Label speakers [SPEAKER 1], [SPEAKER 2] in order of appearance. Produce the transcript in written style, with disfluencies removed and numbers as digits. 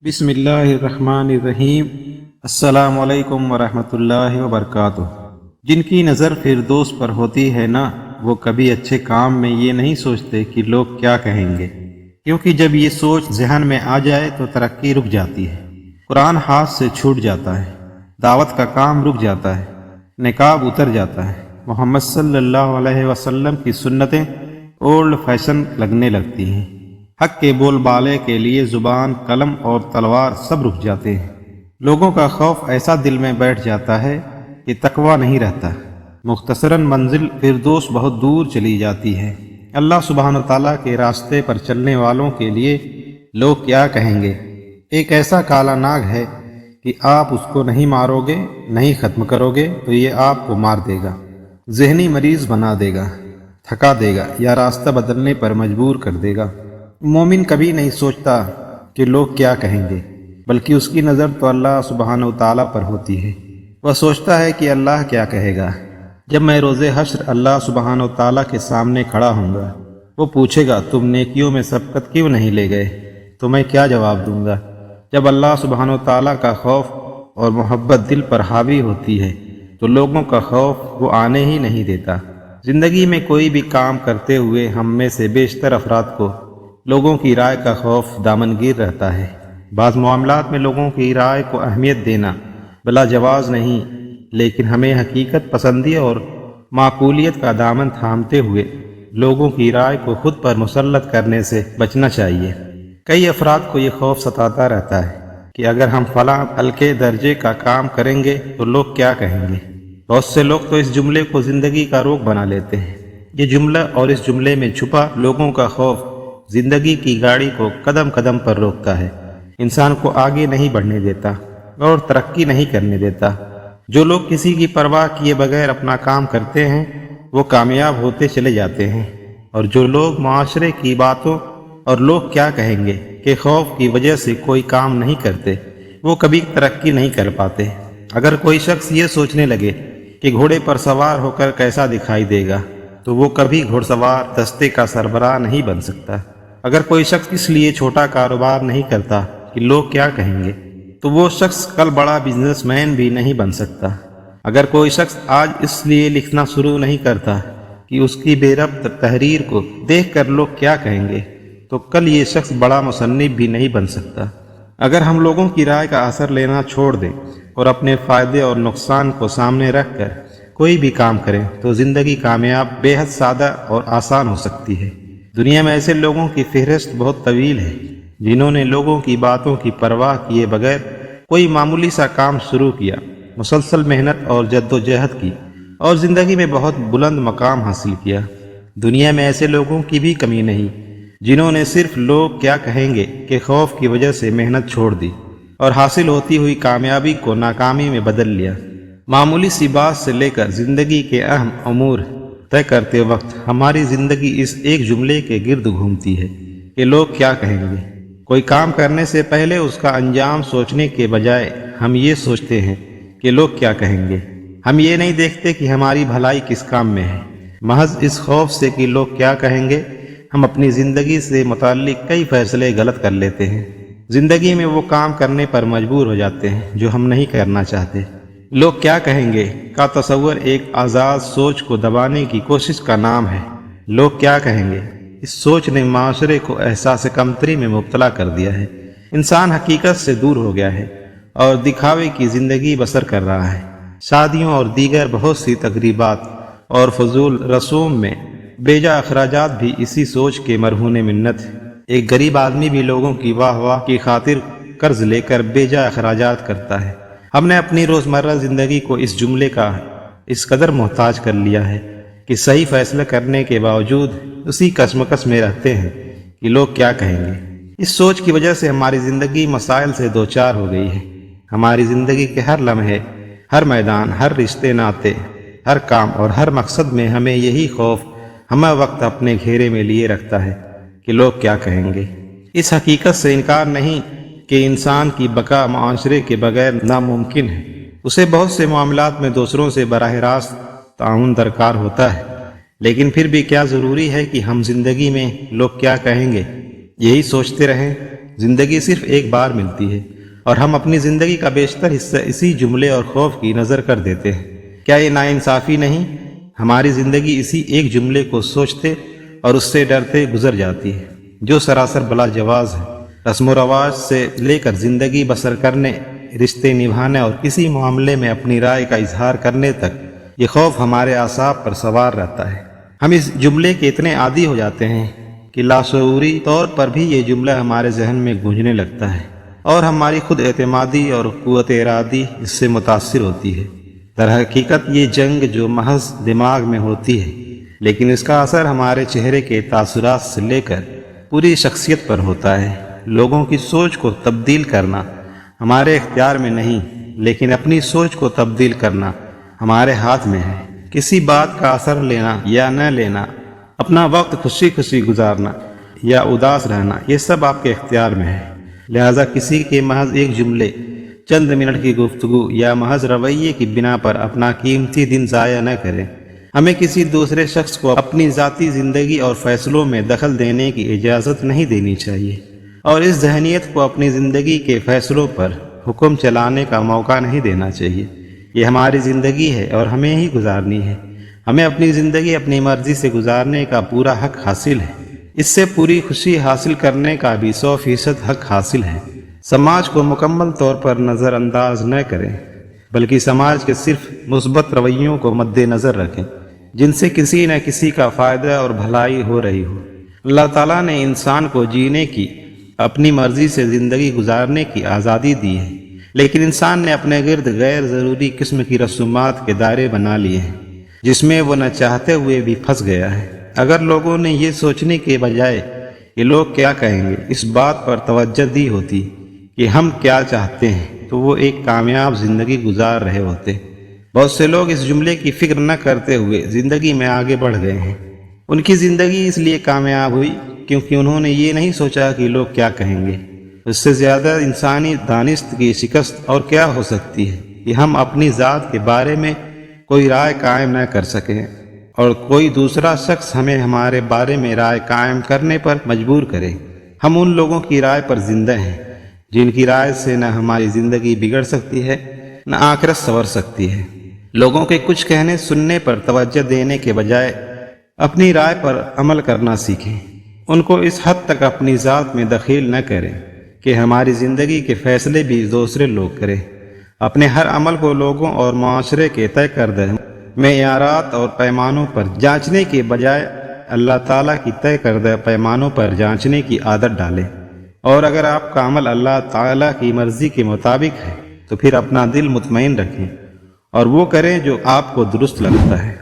[SPEAKER 1] بسم اللہ الرحمن الرحیم۔ السلام علیکم ورحمۃ اللہ وبرکاتہ۔ جن کی نظر فردوس پر ہوتی ہے نا، وہ کبھی اچھے کام میں یہ نہیں سوچتے کہ لوگ کیا کہیں گے، کیونکہ جب یہ سوچ ذہن میں آ جائے تو ترقی رک جاتی ہے، قرآن ہاتھ سے چھوٹ جاتا ہے، دعوت کا کام رک جاتا ہے، نقاب اتر جاتا ہے، محمد صلی اللہ علیہ وسلم کی سنتیں اولڈ فیشن لگنے لگتی ہیں، حق کے بول بالے کے لیے زبان، قلم اور تلوار سب رک جاتے ہیں، لوگوں کا خوف ایسا دل میں بیٹھ جاتا ہے کہ تقویٰ نہیں رہتا، مختصراً منزل فردوس بہت دور چلی جاتی ہے۔ اللہ سبحانہ تعالیٰ کے راستے پر چلنے والوں کے لیے لوگ کیا کہیں گے ایک ایسا کالا ناگ ہے کہ آپ اس کو نہیں مارو گے، نہیں ختم کرو گے تو یہ آپ کو مار دے گا، ذہنی مریض بنا دے گا، تھکا دے گا یا راستہ بدلنے پر مجبور کر دے گا۔ مومن کبھی نہیں سوچتا کہ لوگ کیا کہیں گے، بلکہ اس کی نظر تو اللہ سبحانہ تعالیٰ پر ہوتی ہے۔ وہ سوچتا ہے کہ اللہ کیا کہے گا جب میں روز حشر اللہ سبحانہ تعالیٰ کے سامنے کھڑا ہوں گا۔ وہ پوچھے گا تم نیکیوں میں سبقت کیوں نہیں لے گئے، تو میں کیا جواب دوں گا؟ جب اللہ سبحانہ تعالیٰ کا خوف اور محبت دل پر حاوی ہوتی ہے تو لوگوں کا خوف وہ آنے ہی نہیں دیتا۔ زندگی میں کوئی بھی کام کرتے ہوئے ہم میں سے بیشتر افراد کو لوگوں کی رائے کا خوف دامنگیر رہتا ہے۔ بعض معاملات میں لوگوں کی رائے کو اہمیت دینا بلا جواز نہیں، لیکن ہمیں حقیقت پسندی اور معقولیت کا دامن تھامتے ہوئے لوگوں کی رائے کو خود پر مسلط کرنے سے بچنا چاہیے۔ کئی افراد کو یہ خوف ستاتا رہتا ہے کہ اگر ہم فلاں ہلکے درجے کا کام کریں گے تو لوگ کیا کہیں گے۔ بہت سے لوگ تو اس جملے کو زندگی کا روک بنا لیتے ہیں۔ یہ جملہ اور اس جملے میں چھپا لوگوں کا خوف زندگی کی گاڑی کو قدم قدم پر روکتا ہے، انسان کو آگے نہیں بڑھنے دیتا اور ترقی نہیں کرنے دیتا۔ جو لوگ کسی کی پرواہ کیے بغیر اپنا کام کرتے ہیں وہ کامیاب ہوتے چلے جاتے ہیں، اور جو لوگ معاشرے کی باتوں اور لوگ کیا کہیں گے کہ خوف کی وجہ سے کوئی کام نہیں کرتے، وہ کبھی ترقی نہیں کر پاتے۔ اگر کوئی شخص یہ سوچنے لگے کہ گھوڑے پر سوار ہو کر کیسا دکھائی دے گا تو وہ کبھی گھوڑ سوار دستے کا سربراہ نہیں بن سکتا۔ اگر کوئی شخص اس لیے چھوٹا کاروبار نہیں کرتا کہ لوگ کیا کہیں گے تو وہ شخص کل بڑا بزنس مین بھی نہیں بن سکتا۔ اگر کوئی شخص آج اس لیے لکھنا شروع نہیں کرتا کہ اس کی بے ربط تحریر کو دیکھ کر لوگ کیا کہیں گے تو کل یہ شخص بڑا مصنف بھی نہیں بن سکتا۔ اگر ہم لوگوں کی رائے کا اثر لینا چھوڑ دیں اور اپنے فائدے اور نقصان کو سامنے رکھ کر کوئی بھی کام کریں تو زندگی کامیاب بے حد سادہ اور آسان ہو سکتی ہے۔ دنیا میں ایسے لوگوں کی فہرست بہت طویل ہے جنہوں نے لوگوں کی باتوں کی پرواہ کیے بغیر کوئی معمولی سا کام شروع کیا، مسلسل محنت اور جد و جہد کی اور زندگی میں بہت بلند مقام حاصل کیا۔ دنیا میں ایسے لوگوں کی بھی کمی نہیں جنہوں نے صرف لوگ کیا کہیں گے کہ خوف کی وجہ سے محنت چھوڑ دی اور حاصل ہوتی ہوئی کامیابی کو ناکامی میں بدل لیا۔ معمولی سی بات سے لے کر زندگی کے اہم امور طے کرتے وقت ہماری زندگی اس ایک جملے کے گرد گھومتی ہے کہ لوگ کیا کہیں گے۔ کوئی کام کرنے سے پہلے اس کا انجام سوچنے کے بجائے ہم یہ سوچتے ہیں کہ لوگ کیا کہیں گے۔ ہم یہ نہیں دیکھتے کہ ہماری بھلائی کس کام میں ہے۔ محض اس خوف سے کہ لوگ کیا کہیں گے ہم اپنی زندگی سے متعلق کئی فیصلے غلط کر لیتے ہیں۔ زندگی میں وہ کام کرنے پر مجبور ہو جاتے ہیں جو ہم نہیں کرنا چاہتے۔ لوگ کیا کہیں گے کا تصور ایک آزاد سوچ کو دبانے کی کوشش کا نام ہے۔ لوگ کیا کہیں گے اس سوچ نے معاشرے کو احساس کمتری میں مبتلا کر دیا ہے۔ انسان حقیقت سے دور ہو گیا ہے اور دکھاوے کی زندگی بسر کر رہا ہے۔ شادیوں اور دیگر بہت سی تقریبات اور فضول رسوم میں بیجا اخراجات بھی اسی سوچ کے مرہون منت ہے۔ ایک غریب آدمی بھی لوگوں کی واہ واہ کی خاطر قرض لے کر بیجا اخراجات کرتا ہے۔ ہم نے اپنی روزمرہ زندگی کو اس جملے کا اس قدر محتاج کر لیا ہے کہ صحیح فیصلہ کرنے کے باوجود اسی کشمکش میں رہتے ہیں کہ لوگ کیا کہیں گے۔ اس سوچ کی وجہ سے ہماری زندگی مسائل سے دوچار ہو گئی ہے۔ ہماری زندگی کے ہر لمحے، ہر میدان، ہر رشتے ناطے، ہر کام اور ہر مقصد میں ہمیں یہی خوف ہمہ وقت اپنے گھیرے میں لیے رکھتا ہے کہ لوگ کیا کہیں گے۔ اس حقیقت سے انکار نہیں کہ انسان کی بقا معاشرے کے بغیر ناممکن ہے۔ اسے بہت سے معاملات میں دوسروں سے براہ راست تعاون درکار ہوتا ہے، لیکن پھر بھی کیا ضروری ہے کہ ہم زندگی میں لوگ کیا کہیں گے یہی سوچتے رہیں؟ زندگی صرف ایک بار ملتی ہے اور ہم اپنی زندگی کا بیشتر حصہ اسی جملے اور خوف کی نظر کر دیتے ہیں۔ کیا یہ ناانصافی نہیں؟ ہماری زندگی اسی ایک جملے کو سوچتے اور اس سے ڈرتے گزر جاتی ہے، جو سراسر بلا جواز ہے۔ رسم و رواج سے لے کر زندگی بسر کرنے، رشتے نبھانے اور کسی معاملے میں اپنی رائے کا اظہار کرنے تک یہ خوف ہمارے اعصاب پر سوار رہتا ہے۔ ہم اس جملے کے اتنے عادی ہو جاتے ہیں کہ لاشعوری طور پر بھی یہ جملہ ہمارے ذہن میں گونجنے لگتا ہے اور ہماری خود اعتمادی اور قوت ارادی اس سے متاثر ہوتی ہے۔ در حقیقت یہ جنگ جو محض دماغ میں ہوتی ہے، لیکن اس کا اثر ہمارے چہرے کے تاثرات سے لے کر پوری شخصیت پر ہوتا ہے۔ لوگوں کی سوچ کو تبدیل کرنا ہمارے اختیار میں نہیں، لیکن اپنی سوچ کو تبدیل کرنا ہمارے ہاتھ میں ہے۔ کسی بات کا اثر لینا یا نہ لینا، اپنا وقت خوشی خوشی گزارنا یا اداس رہنا، یہ سب آپ کے اختیار میں ہے۔ لہذا کسی کے محض ایک جملے، چند منٹ کی گفتگو یا محض رویے کی بنا پر اپنا قیمتی دن ضائع نہ کریں۔ ہمیں کسی دوسرے شخص کو اپنی ذاتی زندگی اور فیصلوں میں دخل دینے کی اجازت نہیں دینی چاہیے، اور اس ذہنیت کو اپنی زندگی کے فیصلوں پر حکم چلانے کا موقع نہیں دینا چاہیے۔ یہ ہماری زندگی ہے اور ہمیں ہی گزارنی ہے۔ ہمیں اپنی زندگی اپنی مرضی سے گزارنے کا پورا حق حاصل ہے۔ اس سے پوری خوشی حاصل کرنے کا بھی 100% حق حاصل ہے۔ سماج کو مکمل طور پر نظر انداز نہ کریں، بلکہ سماج کے صرف مثبت رویوں کو مد نظر رکھیں جن سے کسی نہ کسی کا فائدہ اور بھلائی ہو رہی ہو۔ اللہ تعالیٰ نے انسان کو جینے کی، اپنی مرضی سے زندگی گزارنے کی آزادی دی ہے، لیکن انسان نے اپنے گرد غیر ضروری قسم کی رسومات کے دائرے بنا لیے ہیں جس میں وہ نہ چاہتے ہوئے بھی پھنس گیا ہے۔ اگر لوگوں نے یہ سوچنے کے بجائے کہ لوگ کیا کہیں گے، اس بات پر توجہ دی ہوتی کہ ہم کیا چاہتے ہیں، تو وہ ایک کامیاب زندگی گزار رہے ہوتے۔ بہت سے لوگ اس جملے کی فکر نہ کرتے ہوئے زندگی میں آگے بڑھ گئے ہیں۔ ان کی زندگی اس لیے کامیاب ہوئی کیونکہ انہوں نے یہ نہیں سوچا کہ لوگ کیا کہیں گے۔ اس سے زیادہ انسانی دانست کی شکست اور کیا ہو سکتی ہے کہ ہم اپنی ذات کے بارے میں کوئی رائے قائم نہ کر سکیں اور کوئی دوسرا شخص ہمیں ہمارے بارے میں رائے قائم کرنے پر مجبور کرے۔ ہم ان لوگوں کی رائے پر زندہ ہیں جن کی رائے سے نہ ہماری زندگی بگڑ سکتی ہے نہ آخرت سنور سکتی ہے۔ لوگوں کے کچھ کہنے سننے پر توجہ دینے کے بجائے اپنی رائے پر عمل کرنا سیکھیں۔ ان کو اس حد تک اپنی ذات میں دخیل نہ کریں کہ ہماری زندگی کے فیصلے بھی دوسرے لوگ کریں۔ اپنے ہر عمل کو لوگوں اور معاشرے کے طے کردہ معیارات اور پیمانوں پر جانچنے کے بجائے اللہ تعالیٰ کی طے کردہ پیمانوں پر جانچنے کی عادت ڈالیں، اور اگر آپ کا عمل اللہ تعالیٰ کی مرضی کے مطابق ہے تو پھر اپنا دل مطمئن رکھیں اور وہ کریں جو آپ کو درست لگتا ہے۔